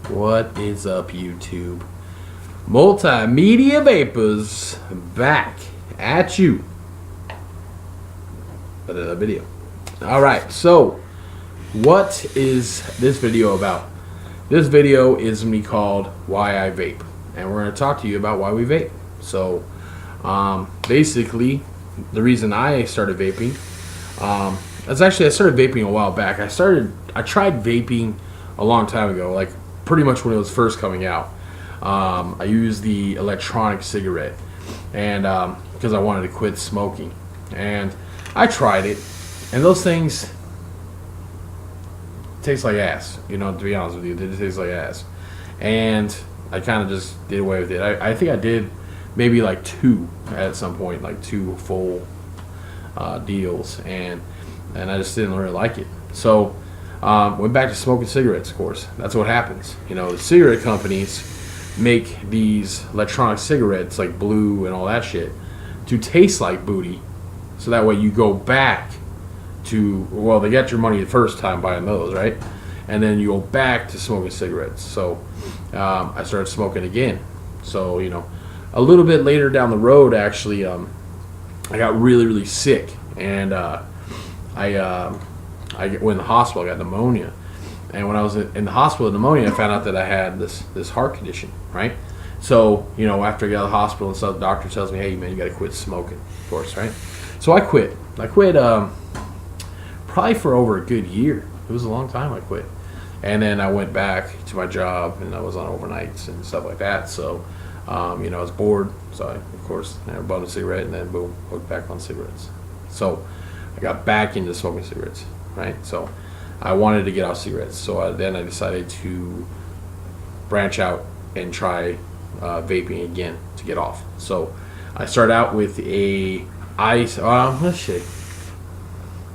What is up, YouTube? Multimedia Vapors back at you. Another video. Alright, so what is this video about? This video is going to be called Why I Vape. And we're going to talk to you about why we vape. So, basically, the reason I started vaping, I started vaping a while back. I tried vaping a long time ago, like pretty much when it was first coming out. I used the electronic cigarette, and because I wanted to quit smoking, and I tried it, and those things taste like ass. You know, to be honest with you, they just taste like ass, and I kind of just did away with it. I think I did maybe like two at some point, like two full deals, and I just didn't really like it. So went back to smoking cigarettes. Of course, that's what happens. You know, the cigarette companies make these electronic cigarettes like blue and all that shit to taste like booty, so that way you go back to, well, they got your money the first time buying those, right? And then you go back to smoking cigarettes. So I started smoking again. So, you know, a little bit later down the road, actually, I got really sick, and I went in the hospital. I got pneumonia, and when I was in the hospital with pneumonia, I found out that I had this heart condition, right? So, you know, after I got out of the hospital and stuff, the doctor tells me, hey, man, you got to quit smoking, of course, right? So I quit. I quit probably for over a good year. It was a long time I quit. And then I went back to my job, and I was on overnights and stuff like that. So, you know, I was bored. So I, of course, bought a cigarette, and then boom, hooked back on cigarettes. So I got back into smoking cigarettes, right? So I wanted to get off cigarettes. So then I decided to branch out and try vaping again to get off. So I started out with a let's see.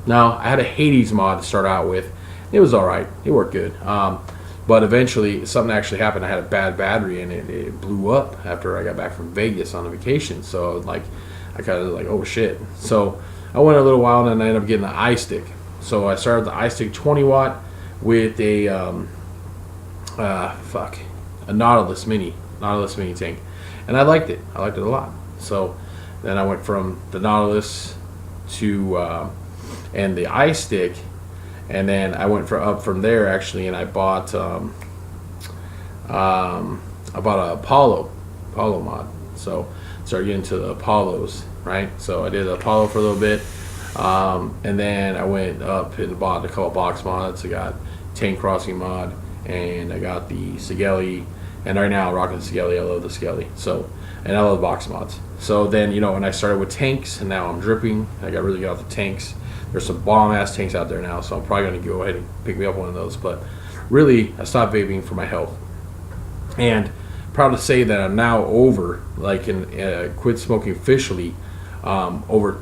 No, I had a Hades mod to start out with. It was all right. It worked good. But eventually, something actually happened. I had a bad battery, and it blew up after I got back from Vegas on a vacation. So I kind of like, oh shit. So I went a little while, and then I ended up getting the iStick. So I started the iStick 20 watt with a Nautilus mini tank, and I liked it. I liked it a lot. So then I went from the Nautilus to and the iStick. And then I went up from there actually, and I bought a Apollo mod. So started getting into the Apollos, right? So I did the Apollo for a little bit, and then I went up and bought a couple box mods. I got Tank Crossing mod, and I got the Sigelli, and right now I'm rocking the Sigelli. I love the Sigelli. So, and I love box mods. So then, you know, when I started with tanks, and now I'm dripping, I got really good off the tanks. There's some bomb-ass tanks out there now, so I'm probably going to go ahead and pick me up one of those. But really, I stopped vaping for my health. And proud to say that I'm now over, like, quit smoking officially over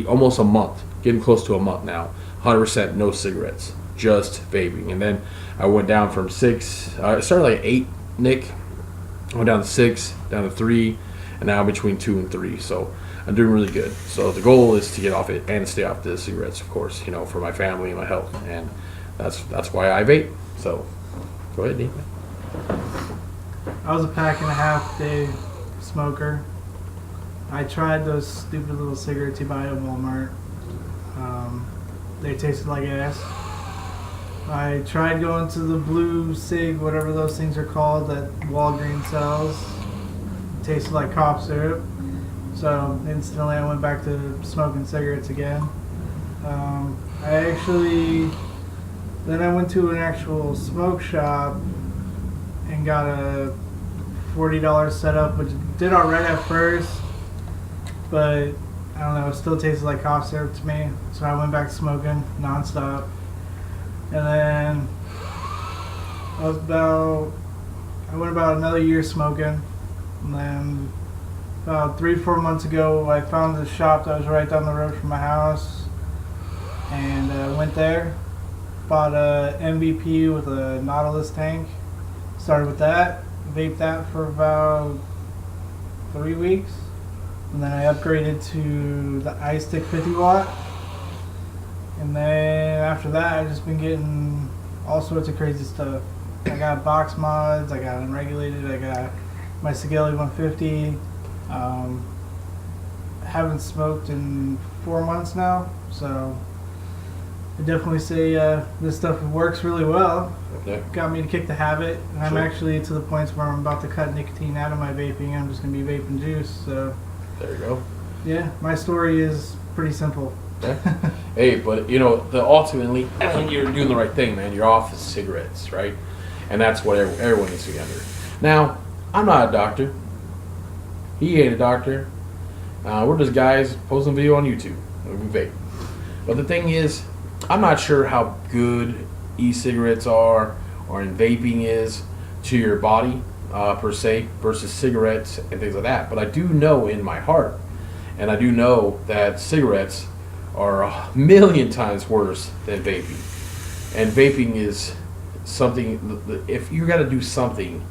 almost a month, getting close to a month now. 100% no cigarettes, just vaping. And then I went down from 6, I started like 8, Nick. I went down to 6, down to 3, and now I'm between 2 and 3. So I'm doing really good. So the goal is to get off it and stay off the cigarettes, of course, you know, for my family and my health. And that's why I vape. So go ahead, Dean. I was a pack and a half day smoker. I tried those stupid little cigarettes you buy at Walmart. They tasted like ass. I tried going to the blue cig, whatever those things are called, that Walgreens sells. It tasted like cough syrup. So instantly I went back to smoking cigarettes again. Then I went to an actual smoke shop and got a $40 setup, which did alright at first, but I don't know, it still tasted like cough syrup to me. So I went back to smoking nonstop. And then I went about another year smoking, and then about 3-4 months ago, I found this shop that was right down the road from my house, and went there, bought a MVP with a Nautilus tank, started with that, vaped that for about 3 weeks, and then I upgraded to the iStick 50 watt, and then after that, I've just been getting all sorts of crazy stuff. I got box mods, I got unregulated, I got my Sigelli 150. Haven't smoked in 4 months now, so I definitely say this stuff works really well. Yeah. Got me to kick the habit, and I'm Sure. actually to the points where I'm about to cut nicotine out of my vaping. I'm just gonna be vaping juice. So There you go. yeah, my story is pretty simple. Yeah. Hey, but you know, ultimately, you're doing the right thing, man. You're off of cigarettes, right? And that's what everyone needs to get under. Now, I'm not a doctor. He ain't a doctor. We're just guys posting video on YouTube. We vape. But the thing is, I'm not sure how good e-cigarettes are or in vaping is to your body per se versus cigarettes and things like that. But I do know in my heart, and I do know that cigarettes are 1,000,000 times worse than vaping. And vaping is something, if you got to do something,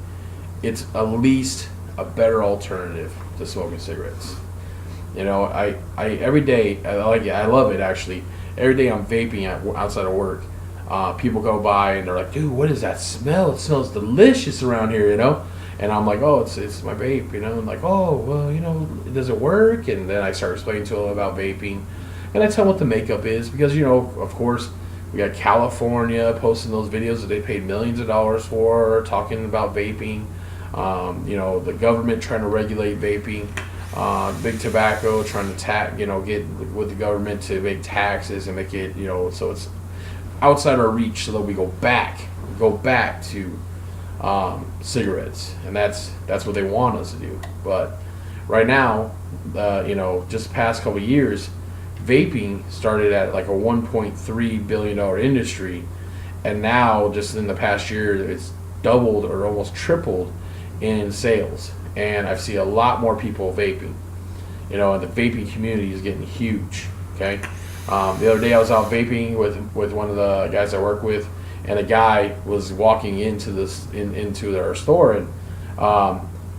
it's at least a better alternative to smoking cigarettes. You know, I every day, I like it, I love it actually. Every day I'm vaping outside of work. People go by and they're like, dude, what is that smell? It smells delicious around here, you know? And I'm like, oh, it's my vape, you know? And like, oh, well, you know, does it work? And then I start explaining to them about vaping. And I tell them what the makeup is because, you know, of course, we got California posting those videos that they paid millions of dollars for, talking about vaping. You know, the government trying to regulate vaping. Big tobacco trying to get with the government to make taxes and make it, you know, so it's outside our reach, so that we go back to cigarettes, and that's what they want us to do. But right now, you know, just the past couple of years, vaping started at like a $1.3 billion industry, and now just in the past year, it's doubled or almost tripled in sales. And I see a lot more people vaping, you know, and the vaping community is getting huge. Okay, the other day I was out vaping with one of the guys I work with, and a guy was walking into into their store, and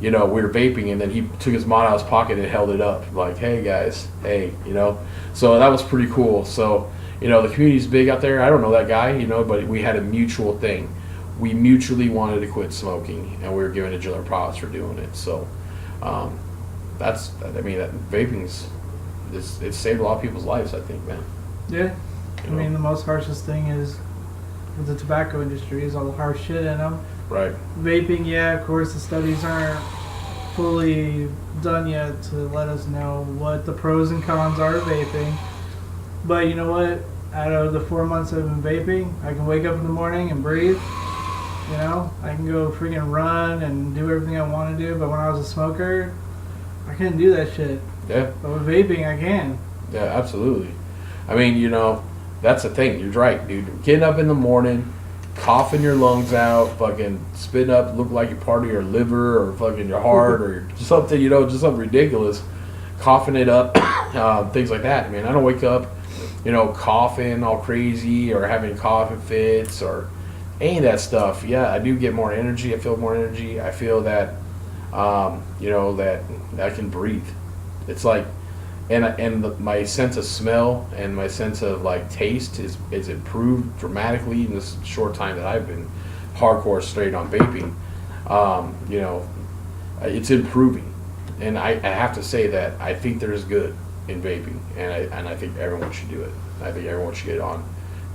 you know, we were vaping, and then he took his mod out of his pocket and held it up, like, hey guys, hey, you know. So that was pretty cool. So, you know, the community's big out there. I don't know that guy, you know, but we had a mutual thing. We mutually wanted to quit smoking, and we were giving each other props for doing it. So, that vaping's, it's saved a lot of people's lives, I think, man. Yeah, I mean, the most harshest thing is with the tobacco industry is all the harsh shit in them. Right. Vaping, yeah, of course, the studies aren't fully done yet to let us know what the pros and cons are of vaping. But you know what? Out of the 4 months I've been vaping, I can wake up in the morning and breathe. You know, I can go freaking run and do everything I want to do. But when I was a smoker, I couldn't do that shit. Yeah. But with vaping, I can. Yeah, absolutely. I mean, you know, that's the thing. You're right, dude. Getting up in the morning, coughing your lungs out, fucking spitting up, look like you're part of your liver or fucking your heart or something, you know, just something ridiculous. Coughing it up, things like that. I mean, I don't wake up, you know, coughing all crazy or having coughing fits or any of that stuff. Yeah, I do get more energy. I feel more energy. I feel that, you know, that I can breathe. It's like, my sense of smell and my sense of like taste is improved dramatically in this short time that I've been hardcore straight on vaping. You know, it's improving, and I have to say that I think there's good in vaping, and I think everyone should do it. I think everyone should get on.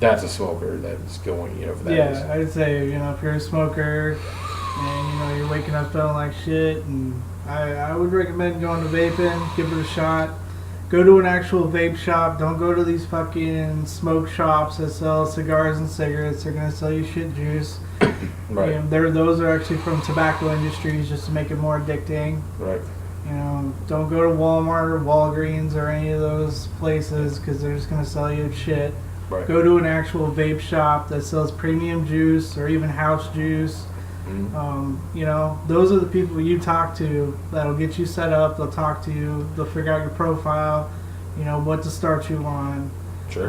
That's a smoker that's going, you know, for that. Yeah, I'd say, you know, if you're a smoker and, you know, you're waking up feeling like shit, and I would recommend going to vaping, give it a shot. Go to an actual vape shop. Don't go to these fucking smoke shops that sell cigars and cigarettes. They're going to sell you shit juice. Right. And those are actually from tobacco industries just to make it more addicting. Right. You know, don't go to Walmart or Walgreens or any of those places because they're just going to sell you shit. Right. Go to an actual vape shop that sells premium juice or even house juice. Mm-hmm. You know, those are the people you talk to that'll get you set up. They'll talk to you. They'll figure out your profile, you know, what to start you on. Sure.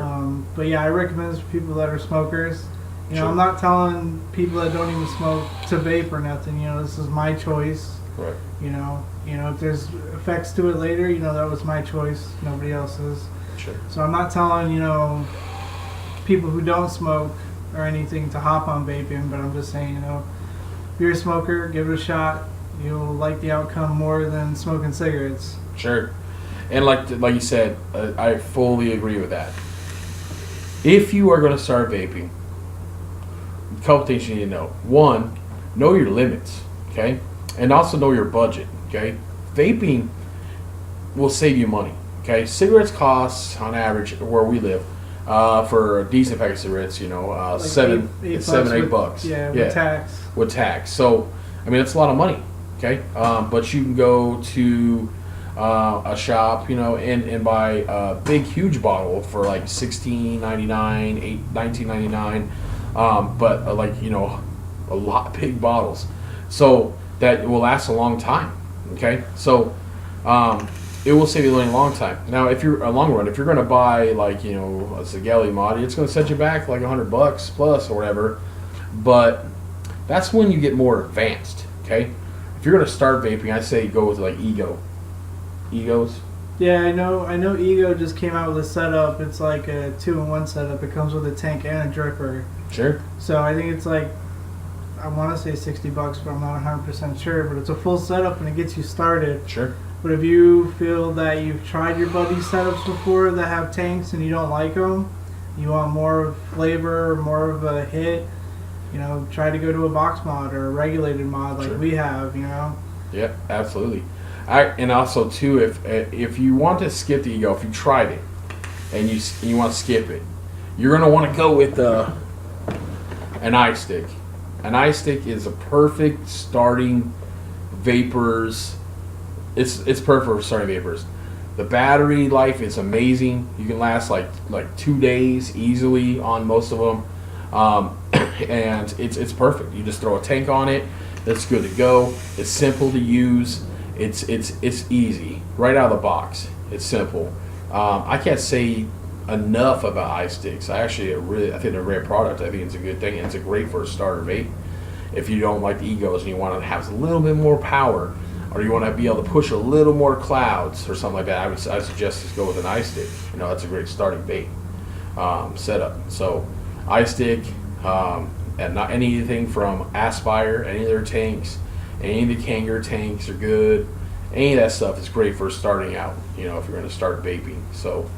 But yeah, I recommend this for people that are smokers. You know, Sure. I'm not telling people that don't even smoke to vape or nothing. You know, this is my choice. Right. You know, if there's effects to it later, you know, that was my choice, nobody else's. Sure. So I'm not telling, you know, people who don't smoke or anything to hop on vaping, but I'm just saying, if you're a smoker, give it a shot. You'll like the outcome more than smoking cigarettes. Sure. And like you said, I fully agree with that. If you are going to start vaping, a couple things you need to know. One, know your limits, okay? And also know your budget, okay? Vaping will save you money, okay? Cigarettes cost, on average, where we live, for a decent pack of cigarettes, Like $7, $8 $8. Yeah, with tax. With tax. So, I mean, that's a lot of money, okay? But you can go to a shop, and buy a big, huge bottle for like $16.99, $19.99. But a lot of big bottles, so that will last a long time. Okay, so it will save you a long time. Now, if you're a long run, if you're going to buy a Sigelli mod, it's going to set you back like $100 plus or whatever. But that's when you get more advanced. Okay, if you're going to start vaping, I say go with like Egos. Yeah, I know Ego just came out with a setup. It's like a 2-in-1 setup. It comes with a tank and a dripper. Sure. So I think it's like, I want to say $60, but I'm not 100% sure. But it's a full setup and it gets you started. Sure. But if you feel that you've tried your buddy setups before that have tanks and you don't like them, you want more of flavor or more of a hit, try to go to a box mod or a regulated mod like we have, Yeah, absolutely. And also too, if you want to skip the Ego, if you tried it and you want to skip it, you're gonna want to go with an iStick. An iStick is a perfect starting vapors. It's perfect for starting vapors. The battery life is amazing. You can last like 2 days easily on most of them, and it's perfect. You just throw a tank on it. It's good to go. It's simple to use. It's easy right out of the box. It's simple. I can't say enough about iSticks. I think they're a great product. I think it's a good thing. It's a great for a starter vape. If you don't like the Egos and you want to have a little bit more power, or you want to be able to push a little more clouds or something like that, I suggest just go with an iStick. That's a great starting vape setup. So iStick, and not anything from Aspire, any of their tanks, any of the Kanger tanks are good. Any of that stuff is great for starting out, if you're going to start vaping. So,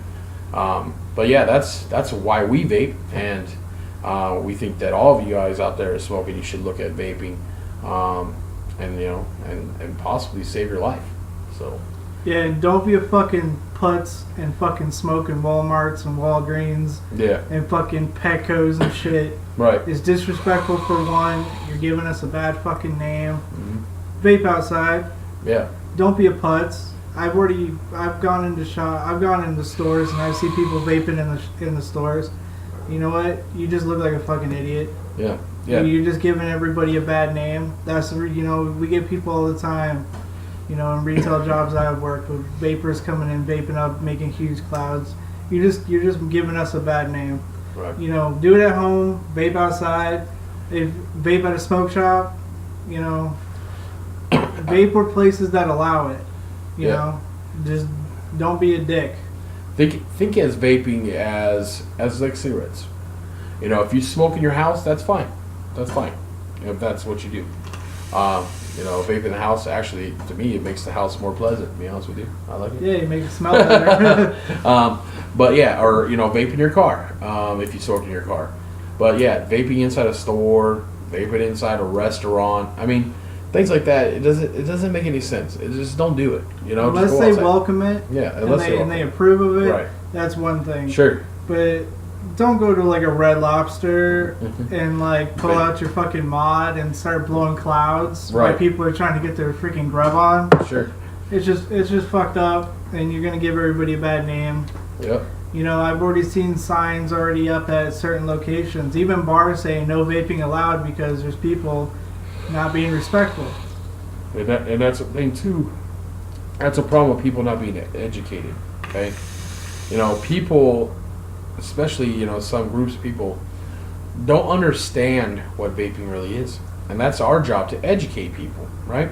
but yeah, that's why we vape, and we think that all of you guys out there smoking, you should look at vaping, and possibly save your life. So. Yeah, and don't be a fucking putz and fucking smoke in Walmarts and Walgreens. Yeah. And fucking Petcos and shit. Right. It's disrespectful for one. You're giving us a bad fucking name. Mm-hmm. Vape outside. Yeah. Don't be a putz. I've gone into stores and I see people vaping in the stores. You know what? You just look like a fucking idiot. Yeah. Yeah. You're just giving everybody a bad name. We get people all the time. In retail jobs I've worked with, vapors coming in, vaping up, making huge clouds. You're just giving us a bad name. Right. Do it at home, vape outside, vape at a smoke shop. Vape where places that allow it. You know, just don't be a dick. Think as vaping as like cigarettes. If you smoke in your house, that's fine. That's fine. If that's what you do. Vape in the house, actually, to me, it makes the house more pleasant, to be honest with you. I like it. Yeah, you make it smell better. But yeah, or, vape in your car, if you smoke in your car. But yeah, vaping inside a store, vaping inside a restaurant, I mean, things like that, it doesn't make any sense. Just don't do it, Unless they welcome it, yeah, and they approve of it, right. That's one thing. Sure. But don't go to like a Red Lobster and like pull out your fucking mod and start blowing clouds while people are trying to get their freaking grub on. Sure. It's just fucked up, and you're gonna give everybody a bad name. Yep. I've already seen signs already up at certain locations, even bars saying no vaping allowed because there's people not being respectful. And that's the thing too. That's a problem with people not being educated. Okay. People, especially some groups of people, don't understand what vaping really is, and that's our job to educate people, right?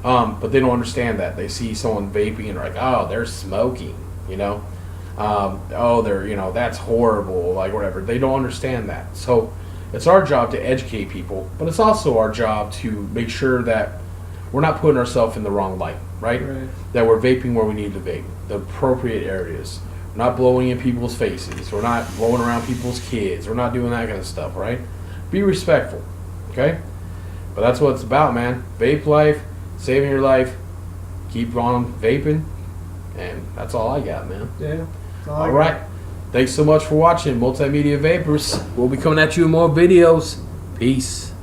But they don't understand that. They see someone vaping and they're like, oh, they're smoking, oh, they're that's horrible, like whatever. They don't understand that. So it's our job to educate people, but it's also our job to make sure that we're not putting ourselves in the wrong light, right? That we're vaping where we need to vape, the appropriate areas. We're not blowing in people's faces. We're not blowing around people's kids. We're not doing that kind of stuff, right? Be respectful, okay? But that's what it's about, man. Vape life, saving your life, keep on vaping, and that's all I got, man. Yeah. All right. Thanks so much for watching Multimedia Vapors. We'll be coming at you with more videos. Peace.